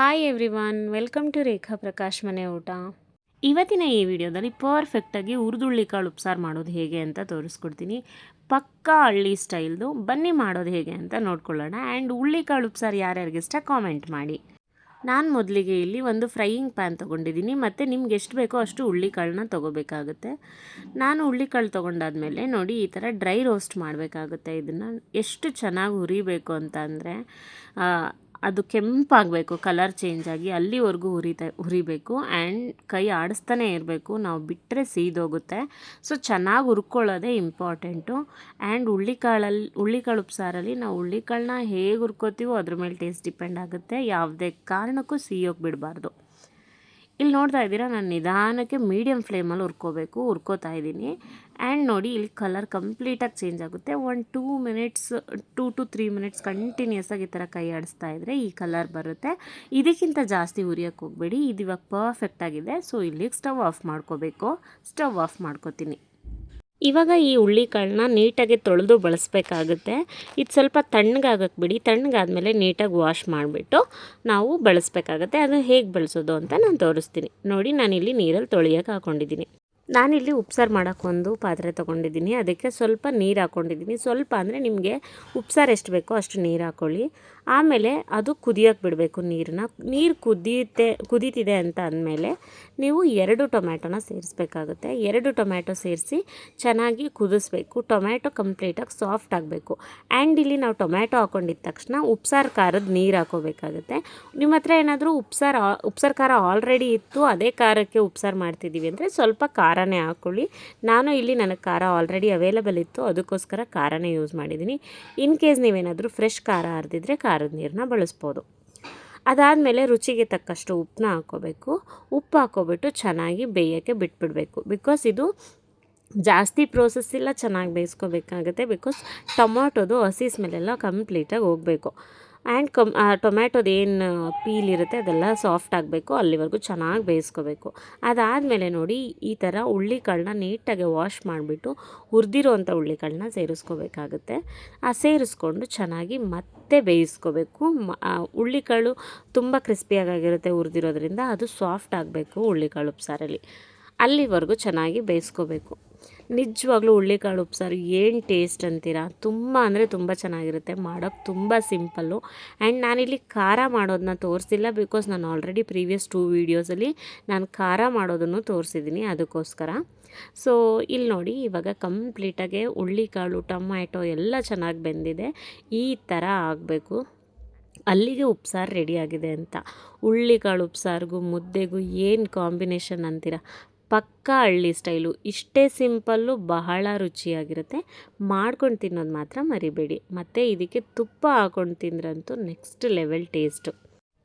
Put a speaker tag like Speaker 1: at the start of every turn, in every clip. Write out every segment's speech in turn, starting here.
Speaker 1: Hi everyone, welcome to ರೇಖಾ ಪ್ರಕಾಶ್ ಮನೆ ಊಟ. ಇವತ್ತಿನ ಈ ವಿಡಿಯೋದಲ್ಲಿ ಪರ್ಫೆಕ್ಟಾಗಿ ಹುರಿದುಳ್ಳಿಕಾಳು ಉಪ್ಸಾರು ಮಾಡೋದು ಹೇಗೆ ಅಂತ ತೋರಿಸ್ಕೊಡ್ತೀನಿ. ಪಕ್ಕಾ ಹಳ್ಳಿ ಸ್ಟೈಲ್ದು, ಬನ್ನಿ ಮಾಡೋದು ಹೇಗೆ ಅಂತ ನೋಡ್ಕೊಳ್ಳೋಣ. ಆ್ಯಂಡ್ ಹುಳ್ಳಿಕಾಳು ಉಪ್ಸಾರು ಯಾರ್ಯಾರಿಗೆ ಇಷ್ಟ ಕಾಮೆಂಟ್ ಮಾಡಿ. ನಾನು ಮೊದಲಿಗೆ ಇಲ್ಲಿ ಒಂದು ಫ್ರೈಯಿಂಗ್ ಪ್ಯಾನ್ ತೊಗೊಂಡಿದ್ದೀನಿ ಮತ್ತು ನಿಮ್ಗೆ ಎಷ್ಟು ಬೇಕೋ ಅಷ್ಟು ಹುಳ್ಳಿಕಾಳನ್ನ ತೊಗೋಬೇಕಾಗುತ್ತೆ. ನಾನು ಹುಳ್ಳಿಕಾಳು ತೊಗೊಂಡಾದ್ಮೇಲೆ ನೋಡಿ ಈ ಥರ ಡ್ರೈ ರೋಸ್ಟ್ ಮಾಡಬೇಕಾಗುತ್ತೆ. ಇದನ್ನು ಎಷ್ಟು ಚೆನ್ನಾಗಿ ಹುರಿಬೇಕು ಅಂತ ಅಂದರೆ ಅದು ಕೆಂಪಾಗಬೇಕು, ಕಲರ್ ಚೇಂಜ್ ಆಗಿ ಅಲ್ಲಿವರೆಗೂ ಹುರಿಬೇಕು. ಆ್ಯಂಡ್ ಕೈ ಆಡಿಸ್ತಾನೆ ಇರಬೇಕು, ನಾವು ಬಿಟ್ಟರೆ ಸೀದೋಗುತ್ತೆ. ಸೊ ಚೆನ್ನಾಗಿ ಹುರ್ಕೊಳ್ಳೋದೇ ಇಂಪಾರ್ಟೆಂಟು. ಆ್ಯಂಡ್ ಹುಳ್ಳಿಕಾಳು ಉಪ್ಸಾರಲ್ಲಿ ನಾವು ಹುಳ್ಳಿಕಾಳನ್ನ ಹೇಗೆ ಹುರ್ಕೋತೀವೋ ಅದ್ರ ಮೇಲೆ ಟೇಸ್ಟ್ ಡಿಪೆಂಡ್ ಆಗುತ್ತೆ. ಯಾವುದೇ ಕಾರಣಕ್ಕೂ ಸಿಯೋಕ್ಕೆ ಬಿಡಬಾರ್ದು. ಇಲ್ಲಿ ನೋಡ್ತಾ ಇದ್ದೀರಾ, ನಾನು ನಿಧಾನಕ್ಕೆ ಮೀಡಿಯಮ್ ಫ್ಲೇಮಲ್ಲಿ ಹುರ್ಕೋತಾ ಇದ್ದೀನಿ. ಆ್ಯಂಡ್ ನೋಡಿ ಇಲ್ಲಿ ಕಲರ್ ಕಂಪ್ಲೀಟಾಗಿ ಚೇಂಜ್ ಆಗುತ್ತೆ. ಒಂದು 2 to 3 ಮಿನಿಟ್ಸ್ ಕಂಟಿನ್ಯೂಸ್ ಆಗಿ ಈ ಥರ ಕೈ ಆಡಿಸ್ತಾ ಇದ್ದರೆ ಈ ಕಲರ್ ಬರುತ್ತೆ. ಇದಕ್ಕಿಂತ ಜಾಸ್ತಿ ಹುರಿಯೋಕ್ಕೆ ಹೋಗಬೇಡಿ. ಇದು ಇವಾಗ ಪರ್ಫೆಕ್ಟಾಗಿದೆ. ಸೊ ಇಲ್ಲಿಗೆ ಸ್ಟವ್ ಆಫ್ ಮಾಡ್ಕೋತೀನಿ. ಇವಾಗ ಈ ಹುಳ್ಳಿಕಾಳನ್ನ ನೀಟಾಗಿ ತೊಳೆದು ಬಳಸಬೇಕಾಗುತ್ತೆ. ಇದು ಸ್ವಲ್ಪ ತಣ್ಣಗಾಗಕ್ಕೆ ಬಿಡಿ. ತಣ್ಣಗಾದ್ಮೇಲೆ ನೀಟಾಗಿ ವಾಶ್ ಮಾಡಿಬಿಟ್ಟು ನಾವು ಬಳಸಬೇಕಾಗತ್ತೆ. ಅದು ಹೇಗೆ ಬಳಸೋದು ಅಂತ ನಾನು ತೋರಿಸ್ತೀನಿ. ನೋಡಿ, ನಾನಿಲ್ಲಿ ನೀರಲ್ಲಿ ತೊಳೆಯೋಕೆ ಹಾಕ್ಕೊಂಡಿದ್ದೀನಿ. ನಾನಿಲ್ಲಿ ಉಪ್ಸಾರು ಮಾಡೋಕ್ಕೆ ಒಂದು ಪಾತ್ರೆ ತೊಗೊಂಡಿದ್ದೀನಿ. ಅದಕ್ಕೆ ಸ್ವಲ್ಪ ನೀರು ಹಾಕ್ಕೊಂಡಿದ್ದೀನಿ. ಸ್ವಲ್ಪ ಅಂದರೆ ನಿಮಗೆ ಉಪ್ಸಾರು ಎಷ್ಟು ಬೇಕೋ ಅಷ್ಟು ನೀರು ಹಾಕ್ಕೊಳ್ಳಿ. ಆಮೇಲೆ ಅದು ಕುದಿಯೋಕ್ಕೆ ಬಿಡಬೇಕು. ನೀರು ಕುದೀತಿದೆ ಅಂತ ಅಂದಮೇಲೆ ನೀವು 2 ಟೊಮ್ಯಾಟೊನ ಸೇರಿಸ್ಬೇಕಾಗುತ್ತೆ. 2 ಟೊಮ್ಯಾಟೊ ಸೇರಿಸಿ ಚೆನ್ನಾಗಿ ಕುದಿಸ್ಬೇಕು. ಟೊಮ್ಯಾಟೊ ಕಂಪ್ಲೀಟಾಗಿ ಸಾಫ್ಟ್ ಆಗಬೇಕು. ಆ್ಯಂಡ್ ಇಲ್ಲಿ ನಾವು ಟೊಮ್ಯಾಟೊ ಹಾಕ್ಕೊಂಡಿದ್ದ ತಕ್ಷಣ ಉಪ್ಸಾರು ಖಾರದ ನೀರು ಹಾಕೋಬೇಕಾಗುತ್ತೆ. ನಿಮ್ಮ ಹತ್ರ ಏನಾದರೂ ಉಪ್ಸಾರು ಖಾರ ಆಲ್ರೆಡಿ ಇತ್ತು, ಅದೇ ಖಾರಕ್ಕೆ ಉಪ್ಸಾರು ಮಾಡ್ತಿದ್ದೀವಿ ಅಂದರೆ ಸ್ವಲ್ಪ ಖಾರನೇ ಹಾಕ್ಕೊಳ್ಳಿ. ನಾನು ಇಲ್ಲಿ ನನಗೆ ಖಾರ ಆಲ್ರೆಡಿ ಅವೈಲೇಬಲ್ ಇತ್ತು, ಅದಕ್ಕೋಸ್ಕರ ಖಾರನೇ ಯೂಸ್ ಮಾಡಿದ್ದೀನಿ. ಇನ್ ಕೇಸ್ ನೀವೇನಾದರೂ ಫ್ರೆಶ್ ಖಾರ ಹರಿದಿದ್ರೆ ಖಾರದ ನೀರನ್ನ ಬಳಸ್ಬೋದು. ಅದಾದಮೇಲೆ ರುಚಿಗೆ ತಕ್ಕಷ್ಟು ಉಪ್ಪನ್ನ ಹಾಕ್ಕೋಬೇಕು. ಉಪ್ಪು ಹಾಕ್ಕೊಬಿಟ್ಟು ಚೆನ್ನಾಗಿ ಬೇಯೋಕ್ಕೆ ಬಿಟ್ಬಿಡಬೇಕು. ಬಿಕಾಸ್ ಇದು ಜಾಸ್ತಿ ಪ್ರೋಸೆಸ್ ಇಲ್ಲ, ಚೆನ್ನಾಗಿ ಬೇಯಿಸ್ಕೋಬೇಕಾಗುತ್ತೆ. ಬಿಕಾಸ್ ಟೊಮಾಟೋದು ಹಸಿ ಸ್ಮೆಲ್ಲೆಲ್ಲ ಕಂಪ್ಲೀಟಾಗಿ ಹೋಗಬೇಕು. ಆ್ಯಂಡ್ ಟೊಮ್ಯಾಟೋದು ಏನು ಪೀಲ್ ಇರುತ್ತೆ ಅದೆಲ್ಲ ಸಾಫ್ಟ್ ಆಗಬೇಕು, ಅಲ್ಲಿವರೆಗೂ ಚೆನ್ನಾಗಿ ಬೇಯಿಸ್ಕೋಬೇಕು. ಅದಾದಮೇಲೆ ನೋಡಿ ಈ ಥರ ಹುಳ್ಳಿಕಾಳನ್ನ ನೀಟಾಗಿ ವಾಶ್ ಮಾಡಿಬಿಟ್ಟು ಹುರಿದಿರೋವಂಥ ಹುಳ್ಳಿಕಾಳನ್ನ ಸೇರಿಸ್ಕೋಬೇಕಾಗುತ್ತೆ. ಸೇರಿಸ್ಕೊಂಡು ಚೆನ್ನಾಗಿ ಮತ್ತೆ ಬೇಯಿಸ್ಕೋಬೇಕು. ಹುಳ್ಳಿಕಾಳು ತುಂಬ ಕ್ರಿಸ್ಪಿಯಾಗಿರುತ್ತೆ ಹುರಿದಿರೋದ್ರಿಂದ, ಅದು ಸಾಫ್ಟ್ ಆಗಬೇಕು ಹುಳ್ಳಿಕಾಳು ಉಪ್ಸಾರಲ್ಲಿ. ಅಲ್ಲಿವರೆಗೂ ಚೆನ್ನಾಗಿ ಬೇಯಿಸ್ಕೋಬೇಕು. ನಿಜವಾಗ್ಲೂ ಹುಳ್ಳಿಕಾಳು ಉಪ್ಸಾರು ಏನು ಟೇಸ್ಟ್ ಅಂತೀರಾ, ತುಂಬ ಅಂದರೆ ತುಂಬ ಚೆನ್ನಾಗಿರುತ್ತೆ. ಮಾಡೋಕ್ಕೆ ತುಂಬ ಸಿಂಪಲ್ಲು. ಆ್ಯಂಡ್ ನಾನಿಲ್ಲಿ ಖಾರ ಮಾಡೋದನ್ನ ತೋರಿಸಿಲ್ಲ, ಬಿಕಾಸ್ ನಾನು ಆಲ್ರೆಡಿ ಪ್ರೀವಿಯಸ್ 2 ವೀಡಿಯೋಸಲ್ಲಿ ನಾನು ಖಾರ ಮಾಡೋದನ್ನು ತೋರಿಸಿದ್ದೀನಿ, ಅದಕ್ಕೋಸ್ಕರ. ಸೊ ಇಲ್ಲಿ ನೋಡಿ, ಇವಾಗ ಕಂಪ್ಲೀಟಾಗಿ ಹುಳ್ಳಿಕಾಳು ಟೊಮ್ಯಾಟೊ ಎಲ್ಲ ಚೆನ್ನಾಗಿ ಬೆಂದಿದೆ. ಈ ಥರ ಆಗಬೇಕು. ಅಲ್ಲಿಗೆ ಉಪ್ಸಾರು ರೆಡಿಯಾಗಿದೆ ಅಂತ. ಹುಳ್ಳಿಕಾಳು ಉಪ್ಸಾರಿಗೂ ಮುದ್ದೆಗೂ ಏನು ಕಾಂಬಿನೇಷನ್ ಅಂತೀರಾ, ಪಕ್ಕಾ ಹಳ್ಳಿ ಸ್ಟೈಲು. ಇಷ್ಟೇ ಸಿಂಪಲ್ಲು, ಬಹಳ ರುಚಿಯಾಗಿರುತ್ತೆ. ಮಾಡ್ಕೊಂಡು ತಿನ್ನೋದು ಮಾತ್ರ ಮರಿಬೇಡಿ. ಮತ್ತು ಇದಕ್ಕೆ ತುಪ್ಪ ಹಾಕ್ಕೊಂಡು ತಿಂದ್ರಂತೂ ನೆಕ್ಸ್ಟ್ ಲೆವೆಲ್ ಟೇಸ್ಟು.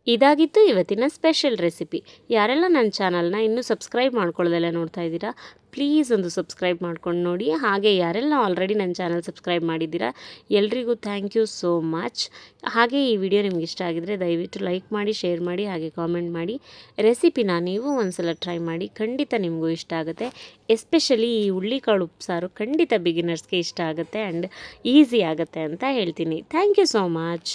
Speaker 1: ಇದಾಗಿತ್ತು ಇವತ್ತಿನ ಸ್ಪೆಷಲ್ ರೆಸಿಪಿ. ಯಾರೆಲ್ಲ ನನ್ನ ಚಾನಲ್ನ ಇನ್ನೂ ಸಬ್ಸ್ಕ್ರೈಬ್ ಮಾಡ್ಕೊಳ್ಳೋದೆಲ್ಲ ನೋಡ್ತಾ ಇದ್ದೀರಾ, ಪ್ಲೀಸ್ ಒಂದು ಸಬ್ಸ್ಕ್ರೈಬ್ ಮಾಡ್ಕೊಂಡು ನೋಡಿ. ಹಾಗೆ ಯಾರೆಲ್ಲ ಆಲ್ರೆಡಿ ನನ್ನ ಚಾನಲ್ ಸಬ್ಸ್ಕ್ರೈಬ್ ಮಾಡಿದ್ದೀರಾ ಎಲ್ರಿಗೂ ಥ್ಯಾಂಕ್ ಯು ಸೋ ಮಚ್. ಹಾಗೆ ಈ ವಿಡಿಯೋ ನಿಮ್ಗೆ ಇಷ್ಟ ಆಗಿದರೆ ದಯವಿಟ್ಟು ಲೈಕ್ ಮಾಡಿ, ಶೇರ್ ಮಾಡಿ, ಹಾಗೆ ಕಾಮೆಂಟ್ ಮಾಡಿ. ರೆಸಿಪಿನ ನೀವು ಒಂದ್ಸಲ ಟ್ರೈ ಮಾಡಿ, ಖಂಡಿತ ನಿಮಗೂ ಇಷ್ಟ ಆಗುತ್ತೆ. ಎಸ್ಪೆಷಲಿ ಈ ಹುಳ್ಳಿಕಾಳು ಉಪ್ಸಾರು ಖಂಡಿತ ಬಿಗಿನರ್ಸ್ಗೆ ಇಷ್ಟ ಆಗುತ್ತೆ ಆ್ಯಂಡ್ ಈಸಿ ಆಗುತ್ತೆ ಅಂತ ಹೇಳ್ತೀನಿ. Thank you so much.